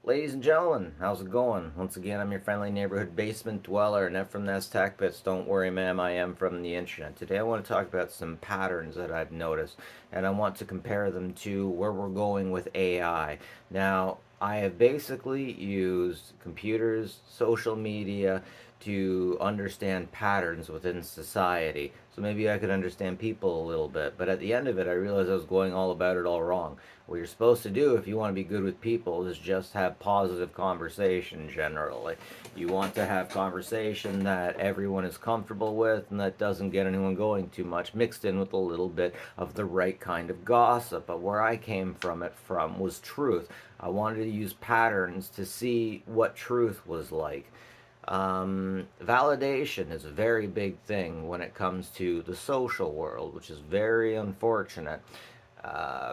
Ladies and gentlemen, how's it going? Once again, I'm your friendly neighborhood basement dweller, and from Nest Tech Bits. Don't worry, ma'am, I am from the internet. Today, I want to talk about some patterns that I've noticed, and I want to compare them to where we're going with AI. Now, I have basically used computers, social media, to understand patterns within society. So maybe I could understand people a little bit. But at the end of it, I realized I was going all about it all wrong. What you're supposed to do if you want to be good with people is just have positive conversation generally. You want to have conversation that everyone is comfortable with and that doesn't get anyone going too much, mixed in with a little bit of the right kind of gossip. But where I came from it from was truth. I wanted to use patterns to see what truth was like. Validation is a very big thing when it comes to the social world, which is very unfortunate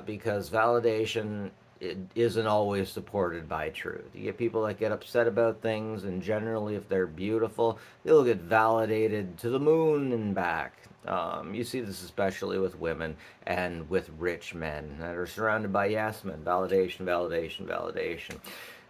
because validation it isn't always supported by truth. You get people that get upset about things, and generally, if they're beautiful, they'll get validated to the moon and back. You see this especially with women and with rich men that are surrounded by yes men. Validation, validation, validation.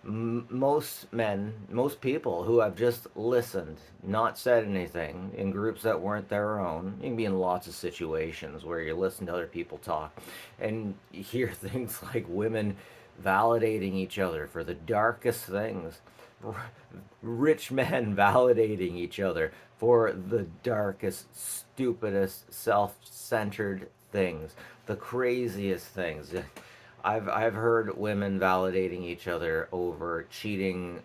Most men, most people who have just listened, not said anything in groups that weren't their own. You can be in lots of situations where you listen to other people talk and you hear things like women validating each other for the darkest things, rich men validating each other for the darkest, stupidest, self centered things, the craziest things. I've heard women validating each other over cheating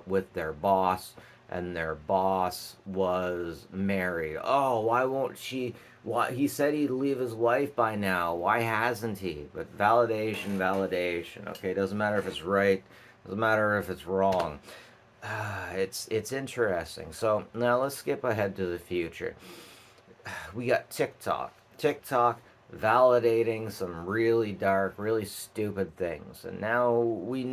with their boss, and their boss was married. Oh, why won't she? Why he said he'd leave his wife by now? Why hasn't he? But validation, validation. Okay, doesn't matter if it's right, doesn't matter if it's wrong. It's interesting. So now let's skip ahead to the future. We got TikTok. TikTok validating some really dark, really stupid things. And now we're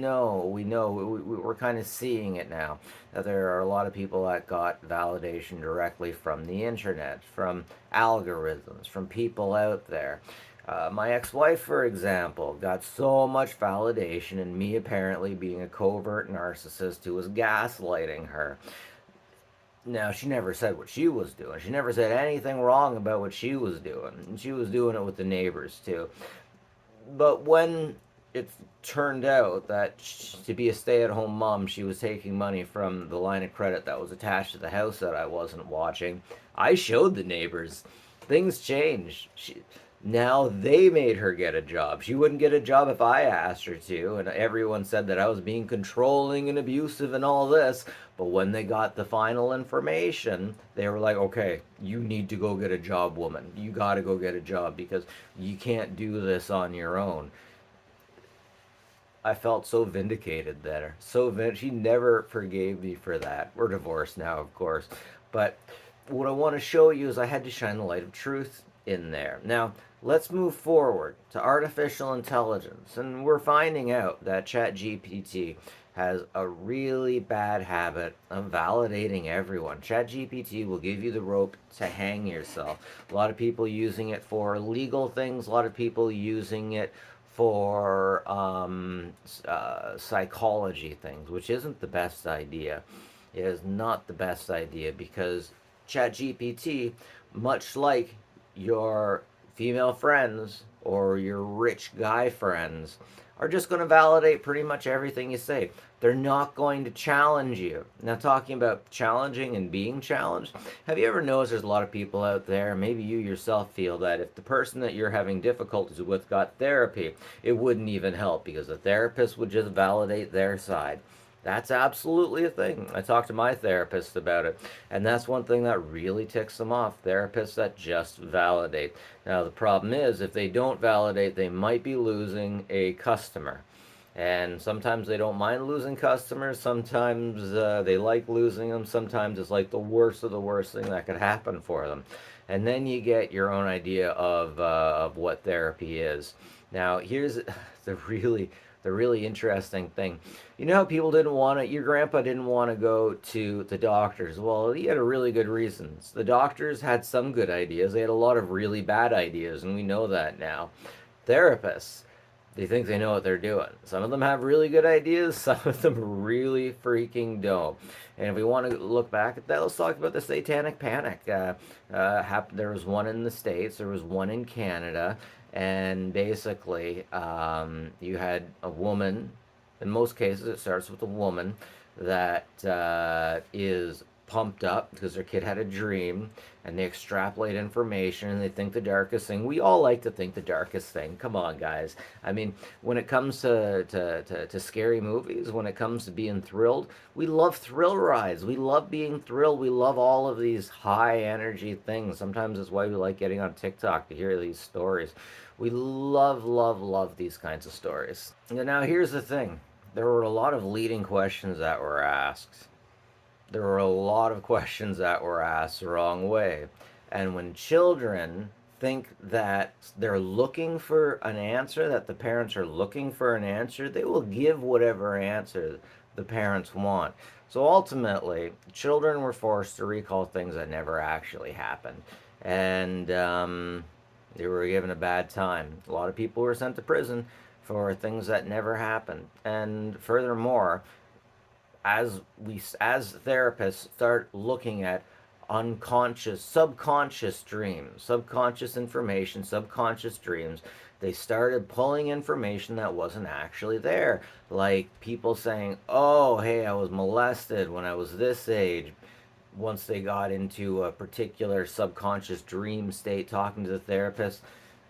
kind of seeing it now. That there are a lot of people that got validation directly from the internet, from algorithms, from people out there. My ex wife, for example, got so much validation in me apparently being a covert narcissist who was gaslighting her. Now, she never said what she was doing. She never said anything wrong about what she was doing. And she was doing it with the neighbors, too. But when it turned out that to be a stay at home mom, she was taking money from the line of credit that was attached to the house that I wasn't watching, I showed the neighbors. Things changed. Now they made her get a job. She wouldn't get a job if I asked her to, and everyone said that I was being controlling and abusive and all this. But when they got the final information, they were like, okay, you need to go get a job, woman. You got to go get a job because you can't do this on your own. I felt so vindicated there. She never forgave me for that. We're divorced now, of course. But what I want to show you is I had to shine the light of truth in there. Now, let's move forward to artificial intelligence. And we're finding out that ChatGPT has a really bad habit of validating everyone. ChatGPT will give you the rope to hang yourself. A lot of people using it for legal things, a lot of people using it for psychology things, which isn't the best idea. It is not the best idea because ChatGPT, much like your female friends or your rich guy friends, are just going to validate pretty much everything you say. They're not going to challenge you. Now, talking about challenging and being challenged, have you ever noticed there's a lot of people out there, maybe you yourself feel that if the person that you're having difficulties with got therapy, it wouldn't even help because the therapist would just validate their side. That's absolutely a thing. I talked to my therapist about it, and that's one thing that really ticks them off. Therapists that just validate. Now, the problem is, if they don't validate, they might be losing a customer. And sometimes they don't mind losing customers. Sometimes they like losing them. Sometimes it's like the worst of the worst thing that could happen for them. And then you get your own idea of what therapy is. Now, here's the really interesting thing. You know how people didn't want to, your grandpa didn't want to go to the doctors. Well, he had a really good reasons. The doctors had some good ideas. They had a lot of really bad ideas, and we know that now. Therapists. They think they know what they're doing. Some of them have really good ideas, some of them really freaking don't. And if we want to look back at that, let's talk about the Satanic Panic. There was one in the States, there was one in Canada, and basically, you had a woman. In most cases, it starts with a woman that is pumped up because their kid had a dream, and they extrapolate information and they think the darkest thing. We all like to think the darkest thing. Come on, guys. I mean, when it comes to scary movies, when it comes to being thrilled, we love thrill rides. We love being thrilled. We love all of these high energy things. Sometimes it's why we like getting on TikTok to hear these stories. We love, love, love these kinds of stories. And now, here's the thing, there were a lot of leading questions that were asked. There were a lot of questions that were asked the wrong way. And when children think that they're looking for an answer, that the parents are looking for an answer, they will give whatever answer the parents want. So ultimately, children were forced to recall things that never actually happened. And they were given a bad time. A lot of people were sent to prison for things that never happened. And furthermore, as therapists start looking at unconscious, subconscious dreams, subconscious information, subconscious dreams, they started pulling information that wasn't actually there, like people saying, oh, hey, I was molested when I was this age. Once they got into a particular subconscious dream state, talking to the therapist,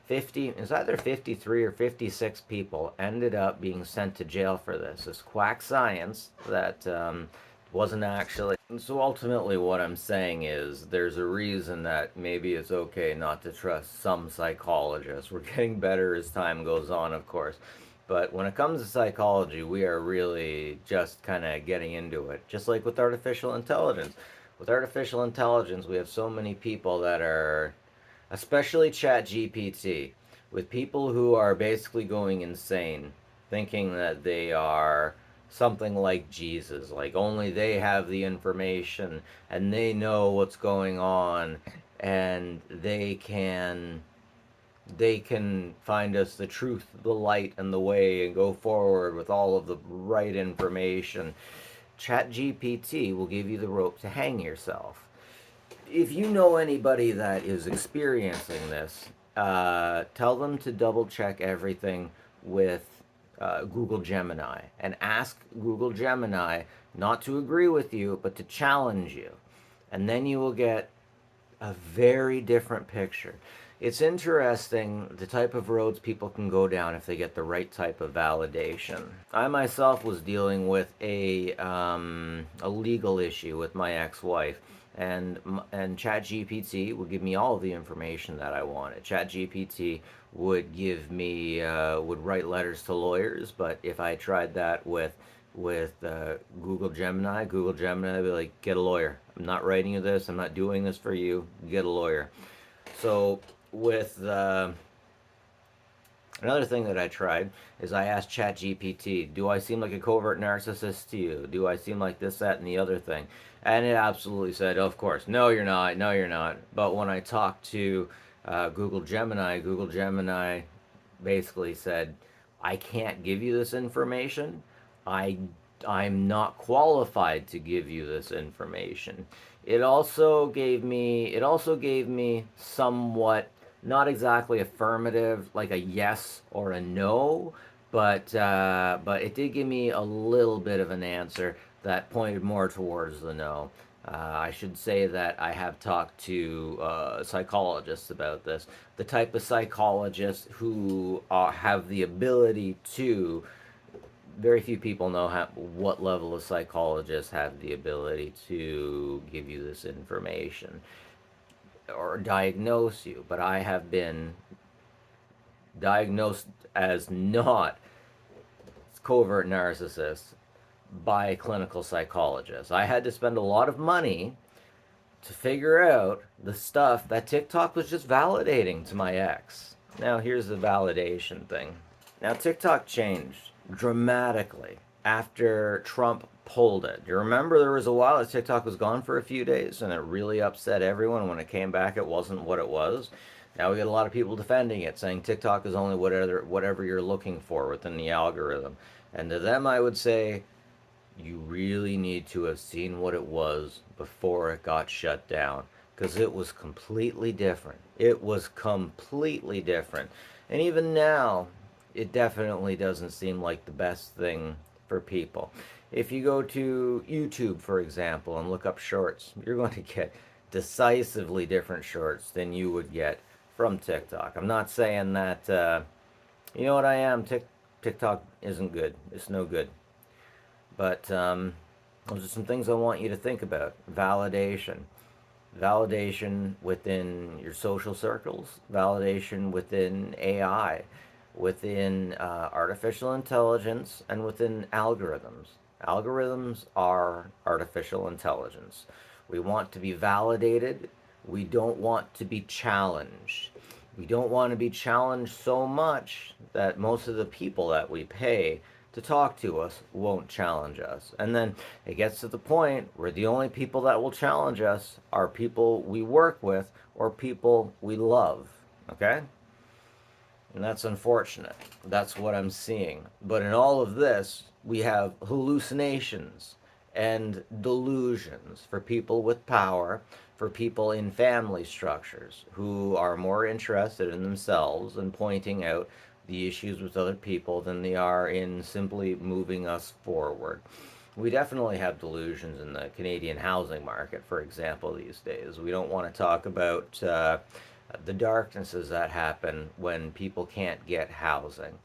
50, it's either 53 or 56 people ended up being sent to jail for this quack science that wasn't actually. So ultimately, what I'm saying is there's a reason that maybe it's okay not to trust some psychologists. We're getting better as time goes on, of course. But when it comes to psychology, we are really just kind of getting into it. Just like with artificial intelligence. With artificial intelligence, we have so many people that are, especially ChatGPT, with people who are basically going insane, thinking that they are something like Jesus, like only they have the information and they know what's going on, and they can find us the truth, the light, and the way, and go forward with all of the right information. ChatGPT will give you the rope to hang yourself. If you know anybody that is experiencing this, tell them to double check everything with Google Gemini, and ask Google Gemini not to agree with you, but to challenge you. And then you will get a very different picture. It's interesting the type of roads people can go down if they get the right type of validation. I myself was dealing with a legal issue with my ex-wife, and ChatGPT would give me all of the information that I wanted. ChatGPT would give me would write letters to lawyers, but if I tried that with Google Gemini, Google Gemini would be like, get a lawyer. I'm not writing you this. I'm not doing this for you. Get a lawyer. So with another thing that I tried is I asked ChatGPT, do I seem like a covert narcissist to you? Do I seem like this, that, and the other thing? And it absolutely said, of course, no, you're not. No, you're not. But when I talked to Google Gemini basically said, I can't give you this information. I I'm not qualified to give you this information. It also gave me somewhat, not exactly affirmative, like a yes or a no, but it did give me a little bit of an answer that pointed more towards the no. I should say that I have talked to psychologists about this. The type of psychologists who have the ability to, very few people know what level of psychologists have the ability to give you this information or diagnose you. But I have been diagnosed as not covert narcissist by a clinical psychologist. I had to spend a lot of money to figure out the stuff that TikTok was just validating to my ex. Now, here's the validation thing. Now, TikTok changed dramatically after Trump pulled it. You remember there was a while that TikTok was gone for a few days, and it really upset everyone. When it came back, it wasn't what it was. Now we get a lot of people defending it, saying TikTok is only whatever you're looking for within the algorithm. And to them, I would say you really need to have seen what it was before it got shut down, because it was completely different. It was completely different. And even now, it definitely doesn't seem like the best thing for people. If you go to YouTube, for example, and look up shorts, you're going to get decisively different shorts than you would get from TikTok. I'm not saying that, you know what I am? TikTok isn't good. It's no good. But those are some things I want you to think about. Validation within your social circles, validation within AI, within artificial intelligence, and within algorithms. Algorithms are artificial intelligence. We want to be validated. We don't want to be challenged. We don't want to be challenged so much that most of the people that we pay to talk to us won't challenge us. And then it gets to the point where the only people that will challenge us are people we work with or people we love. Okay? And that's unfortunate. That's what I'm seeing. But in all of this, we have hallucinations and delusions for people with power, for people in family structures who are more interested in themselves and pointing out the issues with other people than they are in simply moving us forward. We definitely have delusions in the Canadian housing market, for example, these days. We don't want to talk about the darknesses that happen when people can't get housing.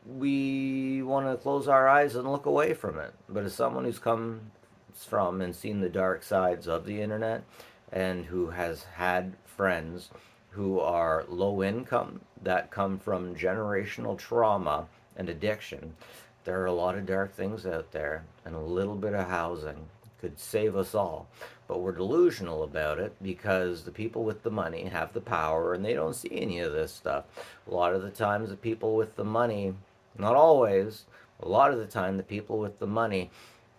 We want to close our eyes and look away from it. But as someone who's come from and seen the dark sides of the internet and who has had friends who are low income that come from generational trauma and addiction, there are a lot of dark things out there, and a little bit of housing could save us all. But we're delusional about it because the people with the money have the power and they don't see any of this stuff. A lot of the times, the people with the money, not always, a lot of the time, the people with the money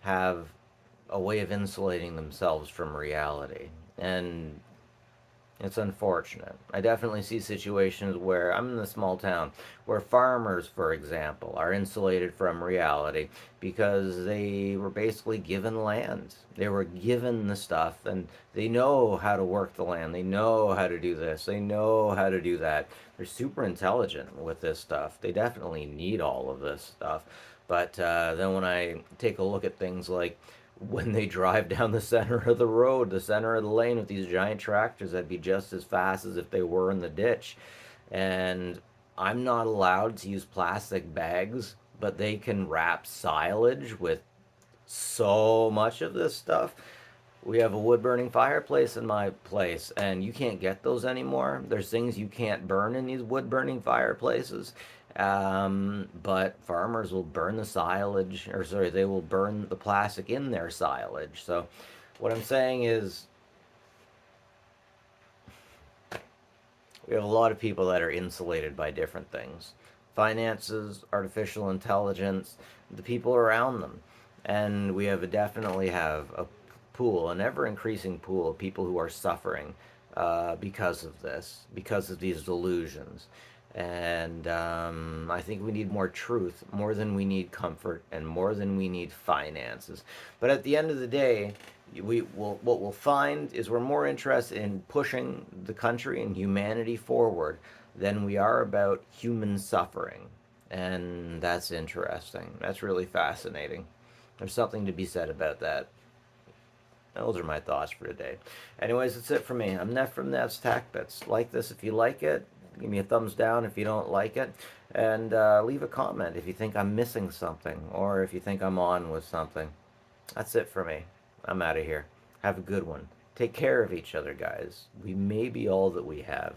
have a way of insulating themselves from reality. And it's unfortunate. I definitely see situations where I'm in a small town where farmers, for example, are insulated from reality because they were basically given land. They were given the stuff and they know how to work the land. They know how to do this. They know how to do that. They're super intelligent with this stuff. They definitely need all of this stuff. But then when I take a look at things like when they drive down the center of the road, the center of the lane with these giant tractors that'd be just as fast as if they were in the ditch. And I'm not allowed to use plastic bags, but they can wrap silage with so much of this stuff. We have a wood burning fireplace in my place, and you can't get those anymore. There's things you can't burn in these wood burning fireplaces. But farmers will burn the silage, or sorry, they will burn the plastic in their silage. So, what I'm saying is, we have a lot of people that are insulated by different things: finances, artificial intelligence, the people around them. And we definitely have a pool, an ever increasing pool of people who are suffering because of this, because of these delusions. And I think we need more truth, more than we need comfort, and more than we need finances. But at the end of the day, what we'll find is we're more interested in pushing the country and humanity forward than we are about human suffering. And that's interesting. That's really fascinating. There's something to be said about that. Those are my thoughts for today. Anyways, that's it for me. I'm Neff from Neff's Tack Bits. Like this if you like it. Give me a thumbs down if you don't like it. And leave a comment if you think I'm missing something or if you think I'm on with something. That's it for me. I'm out of here. Have a good one. Take care of each other, guys. We may be all that we have.